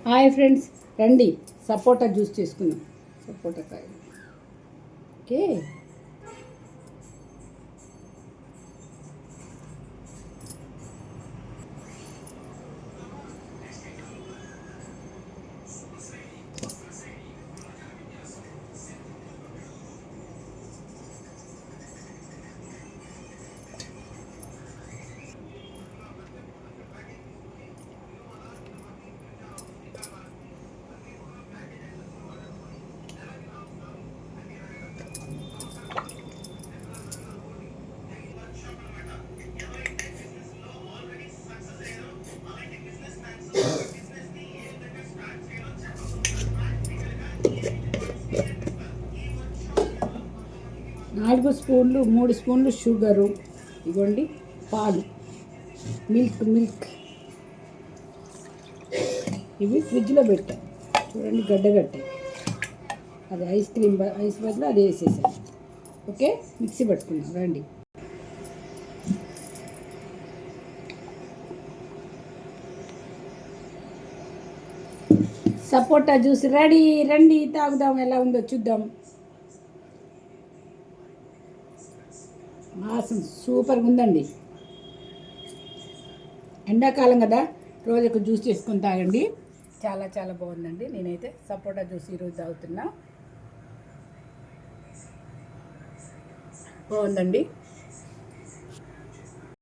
Hi friends, రండి సపోటా juice చేసుకుందాం. సపోటా కాయ. ఓకే, 4 స్పూన్లు 3 స్పూన్లు షుగరు, ఇవ్వండి పాలు, మిల్క్ ఇవి ఫ్రిడ్జ్లో పెట్టాం. చూడండి గడ్డగట్టాయి. అది ఐస్ బదులు అది వేసేసాను. ఓకే, మిక్సీ పట్టుకున్నాం. రండి. సపోటా జ్యూస్ రెడీ. రండి తాగుదాం, ఎలా ఉందో చూద్దాం. సూపర్గా ఉందండి. ఎండాకాలం కదా, రోజుకు జ్యూస్ చేసుకొని తాగండి. చాలా చాలా బాగుందండి. నేనైతే సపోటా జ్యూస్ ఈరోజు తాగుతున్నా. బాగుందండి.